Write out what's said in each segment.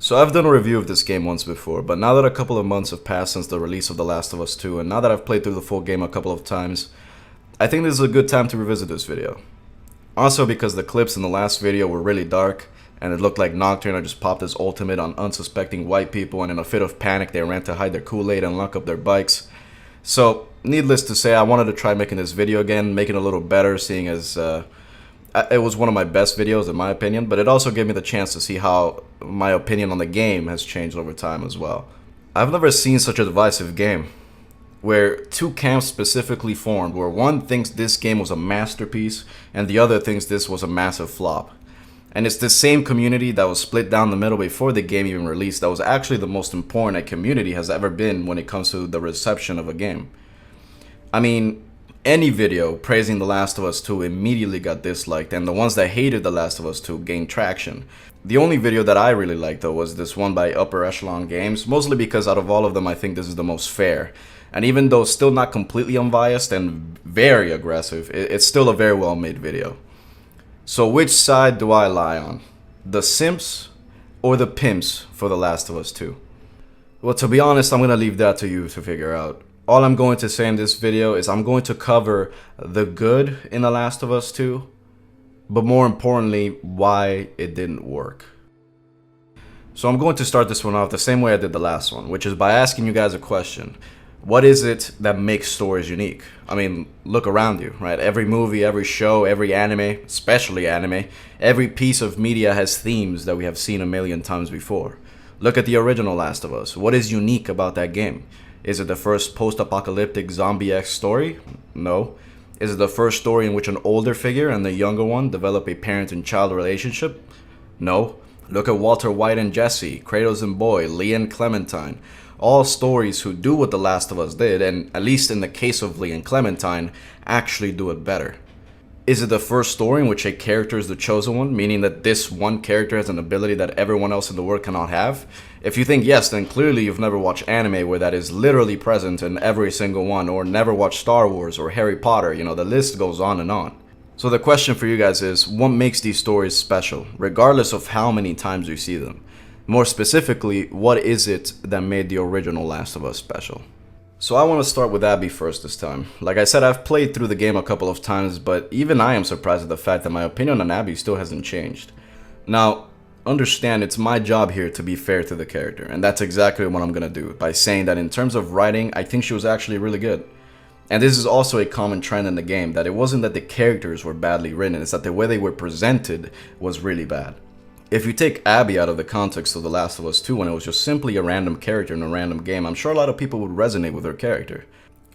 So I've done a review of this game once before, but now that a couple of months have passed since the release of The Last of Us 2, and now that I've played through the full game a couple of times, I think this is a good time to revisit this video. Also because the clips in the last video were really dark, and it looked like Nocturne had just popped his ultimate on unsuspecting white people, and in a fit of panic they ran to hide their Kool-Aid and lock up their bikes. So, needless to say, I wanted to try making this video again, make it a little better, seeing as it was one of my best videos in my opinion, but it also gave me the chance to see how my opinion on the game has changed over time as well. I've never seen such a divisive game, where two camps specifically formed, where one thinks this game was a masterpiece and the other thinks this was a massive flop. And it's the same community that was split down the middle before the game even released that was actually the most important a community has ever been when it comes to the reception of a game. I mean, any video praising The Last of Us 2 immediately got disliked, and the ones that hated The Last of Us 2 gained traction. The only video that I really liked though was this one by Upper Echelon Games, mostly because out of all of them I think this is the most fair. And even though still not completely unbiased and very aggressive, it's still a very well made video. So which side do I lie on? The simps or the pimps for The Last of Us 2? Well, to be honest, I'm gonna leave that to you to figure out. All I'm going to say in this video is I'm going to cover the good in The Last of Us 2, but more importantly, why it didn't work. So I'm going to start this one off the same way I did the last one, which is by asking you guys a question. What is it that makes stories unique? I mean, look around you, right? Every movie, every show, every anime, especially anime, every piece of media has themes that we have seen a million times before. Look at the original Last of Us. What is unique about that game? Is it the first post-apocalyptic zombie-esque story? No. Is it the first story in which an older figure and the younger one develop a parent and child relationship? No. Look at Walter White and Jesse, Kratos and Boy, Lee and Clementine. All stories who do what The Last of Us did, and at least in the case of Lee and Clementine, actually do it better. Is it the first story in which a character is the chosen one, meaning that this one character has an ability that everyone else in the world cannot have? If you think yes, then clearly you've never watched anime where that is literally present in every single one, or never watched Star Wars or Harry Potter, you know, the list goes on and on. So the question for you guys is, what makes these stories special, regardless of how many times you see them? More specifically, what is it that made the original Last of Us special? So I want to start with Abby first this time. Like I said, I've played through the game a couple of times, but even I am surprised at the fact that my opinion on Abby still hasn't changed. Now, understand it's my job here to be fair to the character, and that's exactly what I'm gonna do, by saying that in terms of writing, I think she was actually really good. And this is also a common trend in the game, that it wasn't that the characters were badly written, it's that the way they were presented was really bad. If you take Abby out of the context of The Last of Us 2 when it was just simply a random character in a random game, I'm sure a lot of people would resonate with her character.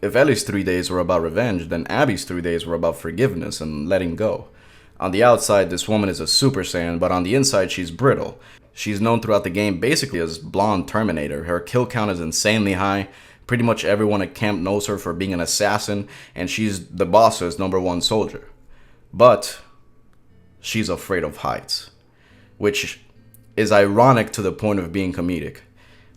If Ellie's 3 days were about revenge, then Abby's 3 days were about forgiveness and letting go. On the outside, this woman is a Super Saiyan, but on the inside, she's brittle. She's known throughout the game basically as Blonde Terminator. Her kill count is insanely high. Pretty much everyone at camp knows her for being an assassin, and she's the boss's #1 soldier. But she's afraid of heights, which is ironic to the point of being comedic.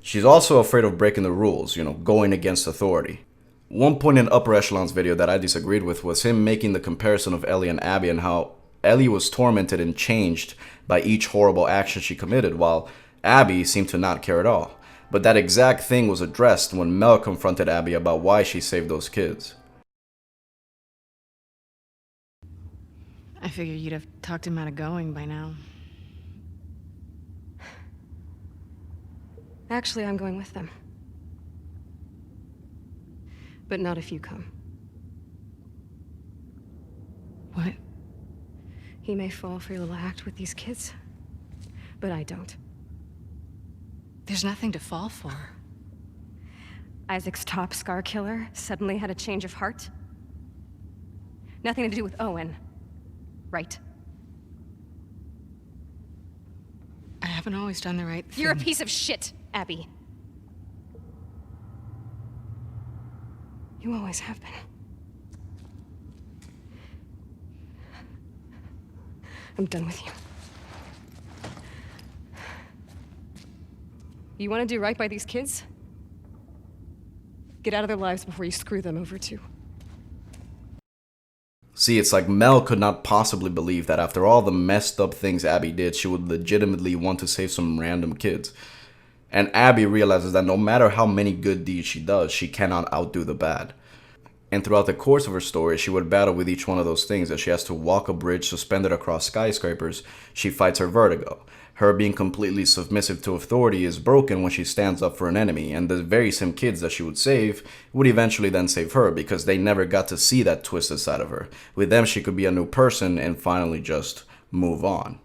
She's also afraid of breaking the rules, you know, going against authority. One point in Upper Echelon's video that I disagreed with was him making the comparison of Ellie and Abby and how Ellie was tormented and changed by each horrible action she committed, while Abby seemed to not care at all. But that exact thing was addressed when Mel confronted Abby about why she saved those kids. I figured you'd have talked him out of going by now. Actually, I'm going with them. But not if you come. What? He may fall for your little act with these kids, but I don't. There's nothing to fall for. Isaac's top scar killer suddenly had a change of heart. Nothing to do with Owen, right? I haven't always done the right thing. You're a piece of shit, Abby. You always have been. I'm done with you. You want to do right by these kids? Get out of their lives before you screw them over too. See, it's like Mel could not possibly believe that after all the messed up things Abby did, she would legitimately want to save some random kids. And Abby realizes that no matter how many good deeds she does, she cannot outdo the bad. And throughout the course of her story, she would battle with each one of those things. That she has to walk a bridge suspended across skyscrapers, she fights her vertigo. Her being completely submissive to authority is broken when she stands up for an enemy, and the very same kids that she would save would eventually then save her because they never got to see that twisted side of her. With them, she could be a new person and finally just move on.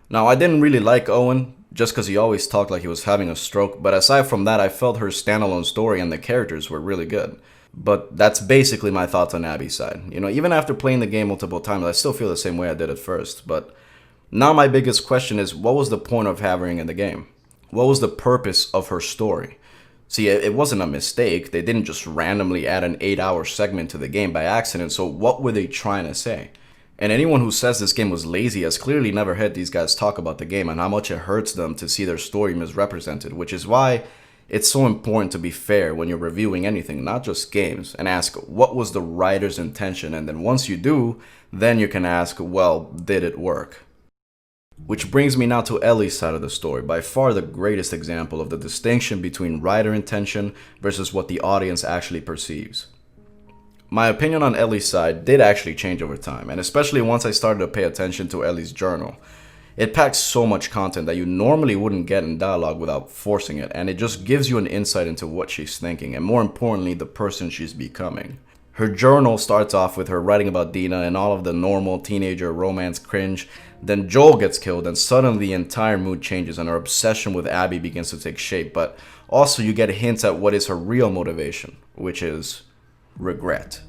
Now, I didn't really like Owen, just because he always talked like he was having a stroke, but aside from that, I felt her standalone story and the characters were really good. But that's basically my thoughts on Abby's side. You know, even after playing the game multiple times, I still feel the same way I did at first, but now my biggest question is, what was the point of having her in the game? What was the purpose of her story? See, it wasn't a mistake. They didn't just randomly add an 8-hour segment to the game by accident, so what were they trying to say? And anyone who says this game was lazy has clearly never heard these guys talk about the game and how much it hurts them to see their story misrepresented, which is why it's so important to be fair when you're reviewing anything, not just games, and ask what was the writer's intention, and then once you do, then you can ask, well, did it work? Which brings me now to Ellie's side of the story, by far the greatest example of the distinction between writer intention versus what the audience actually perceives. My opinion on Ellie's side did actually change over time, and especially once I started to pay attention to Ellie's journal. It packs so much content that you normally wouldn't get in dialogue without forcing it, and it just gives you an insight into what she's thinking, and more importantly, the person she's becoming. Her journal starts off with her writing about Dina and all of the normal teenager romance cringe. Then Joel gets killed and suddenly the entire mood changes and her obsession with Abby begins to take shape. But also you get hints at what is her real motivation, which is regret.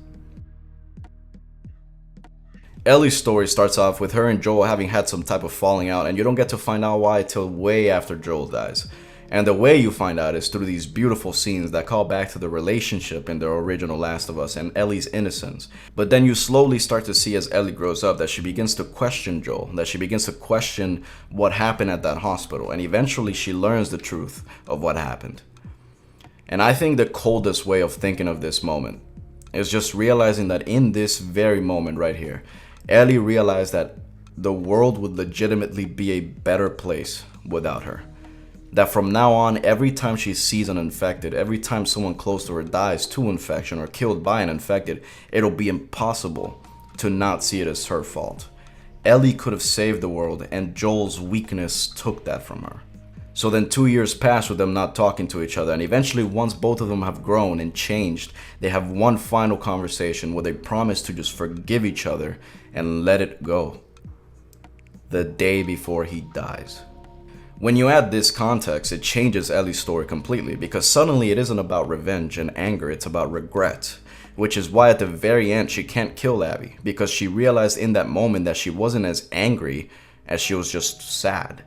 Ellie's story starts off with her and Joel having had some type of falling out, and you don't get to find out why till way after Joel dies. And the way you find out is through these beautiful scenes that call back to the relationship in the original Last of Us and Ellie's innocence. But then you slowly start to see as Ellie grows up that she begins to question Joel, that she begins to question what happened at that hospital, and eventually she learns the truth of what happened. And I think the coldest way of thinking of this moment is just realizing that in this very moment right here, Ellie realized that the world would legitimately be a better place without her. That from now on, every time she sees an infected, every time someone close to her dies to infection or killed by an infected, it'll be impossible to not see it as her fault. Ellie could have saved the world, and Joel's weakness took that from her. So then 2 years pass with them not talking to each other, and eventually once both of them have grown and changed, they have one final conversation where they promise to just forgive each other and let it go. The day before he dies. When you add this context, it changes Ellie's story completely, because suddenly it isn't about revenge and anger, it's about regret. Which is why at the very end she can't kill Abby, because she realized in that moment that she wasn't as angry as she was just sad.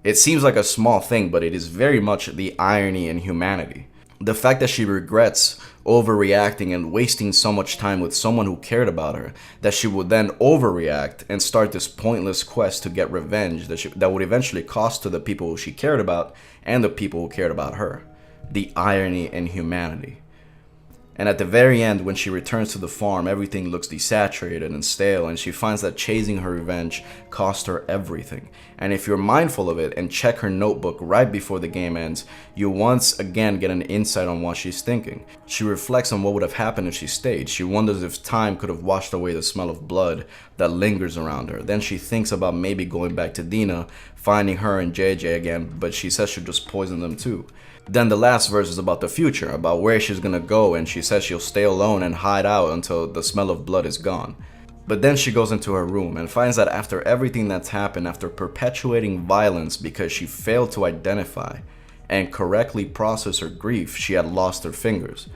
It seems like a small thing, but it is very much the irony in humanity. The fact that she regrets overreacting and wasting so much time with someone who cared about her, that she would then overreact and start this pointless quest to get revenge that would eventually cost to the people who she cared about and the people who cared about her. The irony in humanity. And at the very end, when she returns to the farm, everything looks desaturated and stale, and she finds that chasing her revenge cost her everything. And if you're mindful of it and check her notebook right before the game ends, you once again get an insight on what she's thinking. She reflects on what would have happened if she stayed. She wonders if time could have washed away the smell of blood that lingers around her. Then she thinks about maybe going back to Dina, finding her and JJ again, but she says she'll just poison them too. Then the last verse is about the future, about where she's gonna go, and she says she'll stay alone and hide out until the smell of blood is gone. But then she goes into her room and finds that after everything that's happened, after perpetuating violence because she failed to identify and correctly process her grief, she had lost her fingers.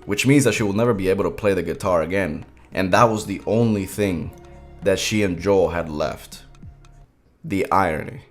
Which means that she will never be able to play the guitar again, and that was the only thing that she and Joel had left. The irony.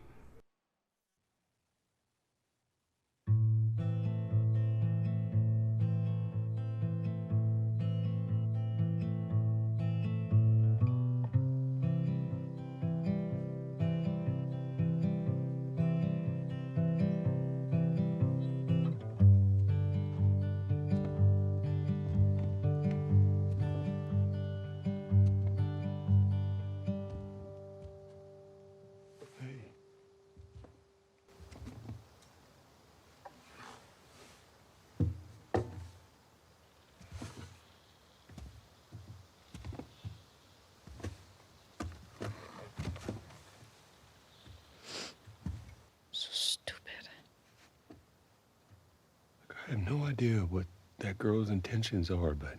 I have no idea what that girl's intentions are, but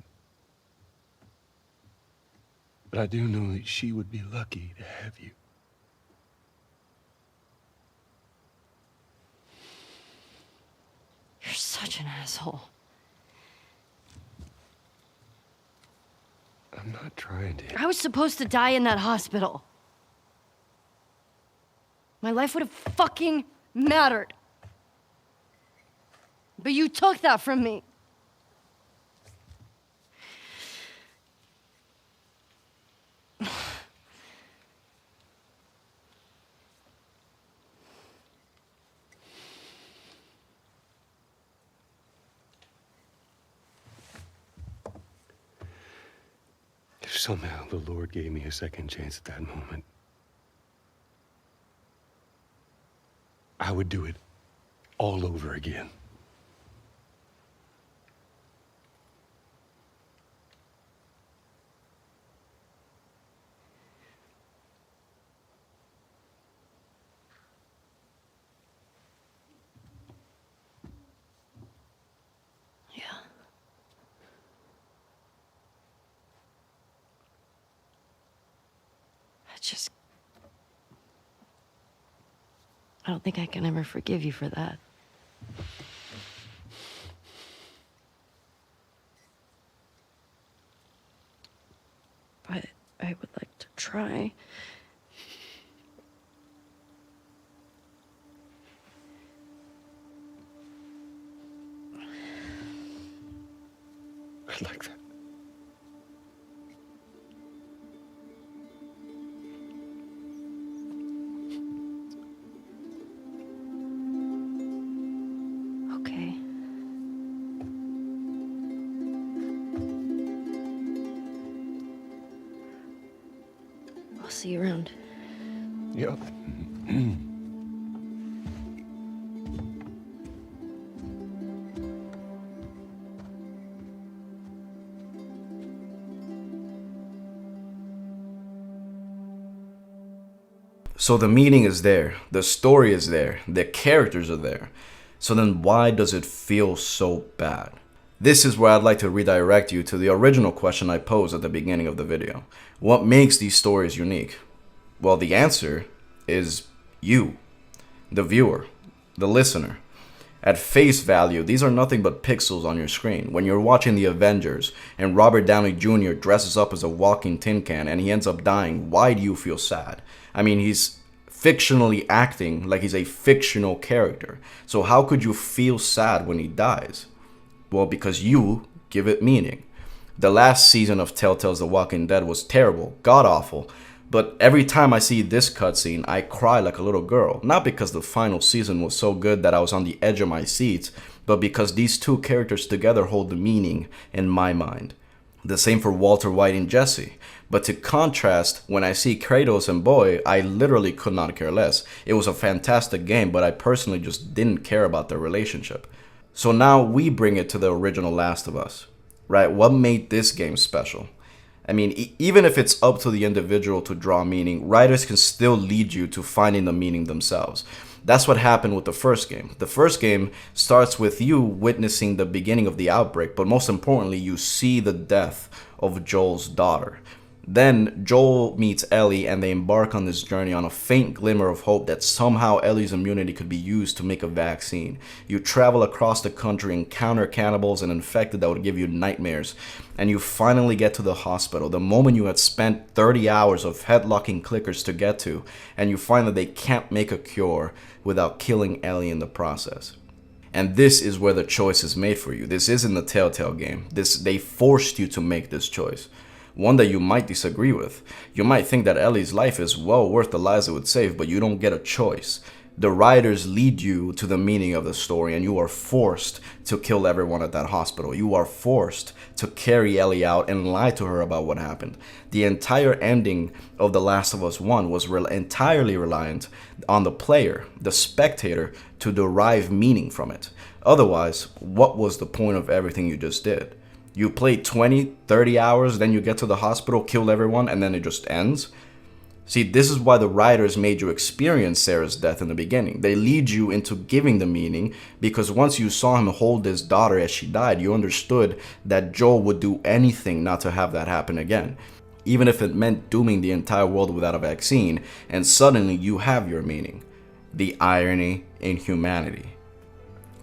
I do know that she would be lucky to have you. You're such an asshole. I'm not trying to. I was supposed to die in that hospital. My life would have fucking mattered. But you took that from me. If somehow the Lord gave me a second chance at that moment, I would do it all over again. Yeah. I don't think I can ever forgive you for that. But I would like to try. I'd like that. Okay. I'll see you around. Yep. So the meaning is there, the story is there, the characters are there. So then why does it feel so bad? This is where I'd like to redirect you to the original question I posed at the beginning of the video. What makes these stories unique? Well, the answer is you, the viewer, the listener. At face value, these are nothing but pixels on your screen. When you're watching The Avengers and Robert Downey Jr. dresses up as a walking tin can and he ends up dying, why do you feel sad? I mean, he's fictionally acting like he's a fictional character. So how could you feel sad when he dies? Well, because you give it meaning. The last season of Telltale's The Walking Dead was terrible, god-awful, but every time I see this cutscene, I cry like a little girl. Not because the final season was so good that I was on the edge of my seat, but because these two characters together hold the meaning in my mind. The same for Walter White and Jesse. But to contrast, when I see Kratos and Boy, I literally could not care less. It was a fantastic game, but I personally just didn't care about their relationship. So now we bring it to the original Last of Us, right? What made this game special? I mean, even if it's up to the individual to draw meaning, writers can still lead you to finding the meaning themselves. That's what happened with the first game. The first game starts with you witnessing the beginning of the outbreak, but most importantly, you see the death of Joel's daughter. Then Joel meets Ellie and they embark on this journey on a faint glimmer of hope that somehow Ellie's immunity could be used to make a vaccine. You travel across the country, encounter cannibals and infected that would give you nightmares, and you finally get to the hospital, the moment you had spent 30 hours of headlocking clickers to get to, and you find that they can't make a cure without killing Ellie in the process. And this is where the choice is made for you. This isn't the Telltale game. They forced you to make this choice. One that you might disagree with. You might think that Ellie's life is well worth the lives it would save, but you don't get a choice. The writers lead you to the meaning of the story, and you are forced to kill everyone at that hospital. You are forced to carry Ellie out and lie to her about what happened. The entire ending of The Last of Us 1 was entirely reliant on the player, the spectator, to derive meaning from it. Otherwise, what was the point of everything you just did? You play 20, 30 hours, then you get to the hospital, kill everyone, and then it just ends? See, this is why the writers made you experience Sarah's death in the beginning. They lead you into giving the meaning, because once you saw him hold his daughter as she died, you understood that Joel would do anything not to have that happen again, even if it meant dooming the entire world without a vaccine, and suddenly you have your meaning. The irony in humanity.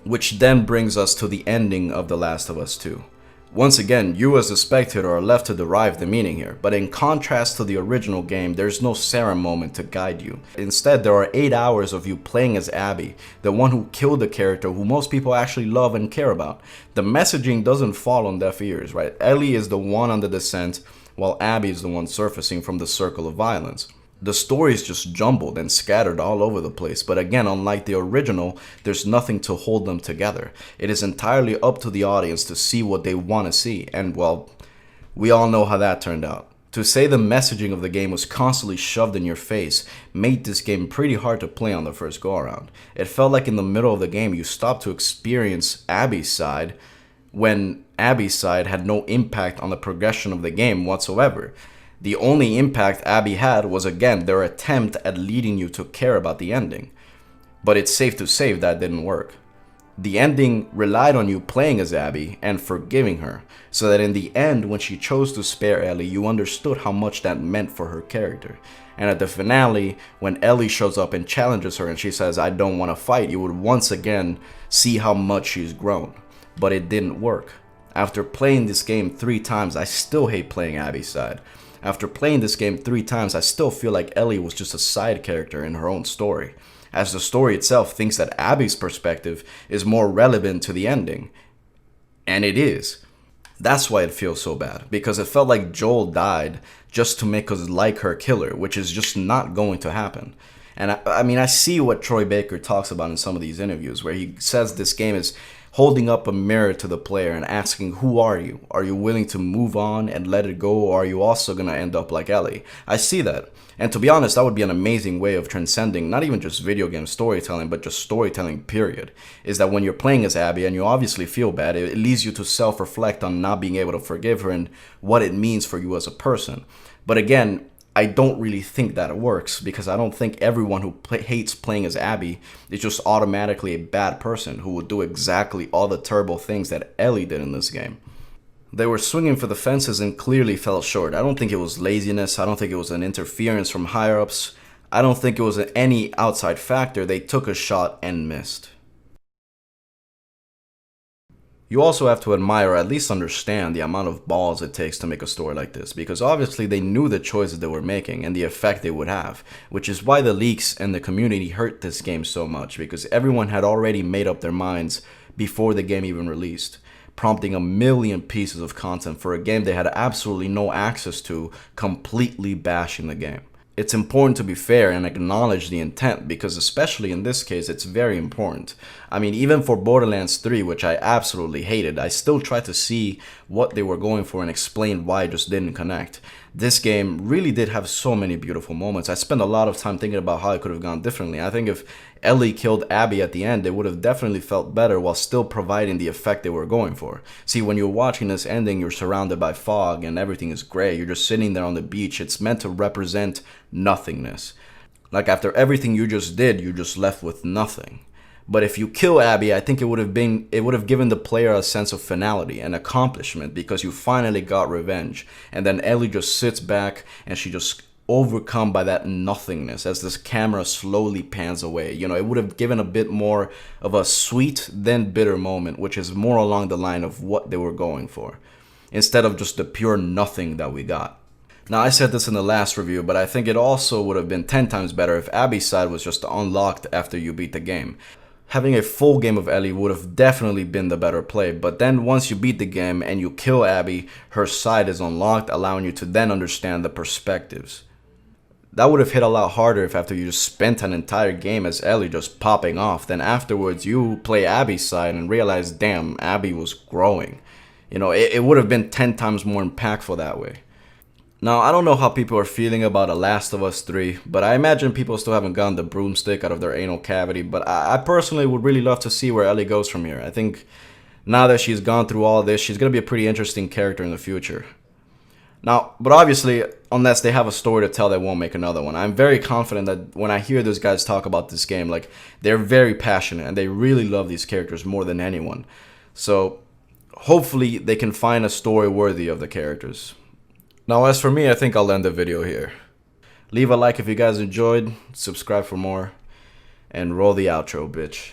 Which then brings us to the ending of The Last of Us 2. Once again, you as the spectator are left to derive the meaning here, but in contrast to the original game, there's no Sarah moment to guide you. Instead, there are 8 hours of you playing as Abby, the one who killed the character who most people actually love and care about. The messaging doesn't fall on deaf ears, right? Ellie is the one on the descent, while Abby is the one surfacing from the circle of violence. The story is just jumbled and scattered all over the place, but again, unlike the original, there's nothing to hold them together. It is entirely up to the audience to see what they want to see, and well, we all know how that turned out. To say the messaging of the game was constantly shoved in your face made this game pretty hard to play on the first go around. It felt like in the middle of the game you stopped to experience Abby's side, when Abby's side had no impact on the progression of the game whatsoever. The only impact Abby had was, again, their attempt at leading you to care about the ending. But it's safe to say that didn't work. The ending relied on you playing as Abby and forgiving her, so that in the end, when she chose to spare Ellie, you understood how much that meant for her character. And at the finale, when Ellie shows up and challenges her and she says, "I don't want to fight," you would once again see how much she's grown. But it didn't work. After playing this game 3 times, I still hate playing Abby's side. After playing this game 3 times, I still feel like Ellie was just a side character in her own story, as the story itself thinks that Abby's perspective is more relevant to the ending. And it is. That's why it feels so bad, because it felt like Joel died just to make us like her killer, which is just not going to happen. And I mean, I see what Troy Baker talks about in some of these interviews, where he says this game is holding up a mirror to the player and asking, who are you? Are you willing to move on and let it go, or are you also going to end up like Ellie? I see that. And to be honest, that would be an amazing way of transcending not even just video game storytelling, but just storytelling period. Is that when you're playing as Abby and you obviously feel bad, it leads you to self-reflect on not being able to forgive her and what it means for you as a person. But again, I don't really think that it works, because I don't think everyone who hates playing as Abby is just automatically a bad person who would do exactly all the terrible things that Ellie did in this game. They were swinging for the fences and clearly fell short. I don't think it was laziness. I don't think it was an interference from higher-ups. I don't think it was any outside factor. They took a shot and missed. You also have to admire, or at least understand, the amount of balls it takes to make a story like this, because obviously they knew the choices they were making and the effect they would have, which is why the leaks and the community hurt this game so much, because everyone had already made up their minds before the game even released, prompting a million pieces of content for a game they had absolutely no access to, completely bashing the game. It's important to be fair and acknowledge the intent, because especially in this case, it's very important. I mean, even for Borderlands 3, which I absolutely hated, I still tried to see what they were going for and explain why it just didn't connect. This game really did have so many beautiful moments. I spent a lot of time thinking about how it could have gone differently. I think if Ellie killed Abby at the end, it would have definitely felt better while still providing the effect they were going for. See, when you're watching this ending, you're surrounded by fog and everything is gray. You're just sitting there on the beach. It's meant to represent nothingness. Like after everything you just did, you're just left with nothing. But if you kill Abby, I think it would have given the player a sense of finality and accomplishment, because you finally got revenge. And then Ellie just sits back and she just overcome by that nothingness as this camera slowly pans away. You know, it would have given a bit more of a sweet then bitter moment, which is more along the line of what they were going for, instead of just the pure nothing that we got. Now, I said this in the last review, but I think it also would have been 10 times better if Abby's side was just unlocked after you beat the game. Having a full game of Ellie would have definitely been the better play, but then once you beat the game and you kill Abby, her side is unlocked, allowing you to then understand the perspectives. That would have hit a lot harder if after you just spent an entire game as Ellie just popping off, then afterwards you play Abby's side and realize, damn, Abby was growing. You know, it would have been 10 times more impactful that way. Now, I don't know how people are feeling about The Last of Us 3, but I imagine people still haven't gotten the broomstick out of their anal cavity, but I personally would really love to see where Ellie goes from here. I think now that she's gone through all this, she's going to be a pretty interesting character in the future. Now, but obviously, unless they have a story to tell, they won't make another one. I'm very confident that when I hear those guys talk about this game, like, they're very passionate and they really love these characters more than anyone. So, hopefully, they can find a story worthy of the characters. Now, as for me, I think I'll end the video here. Leave a like if you guys enjoyed, subscribe for more, and roll the outro, bitch.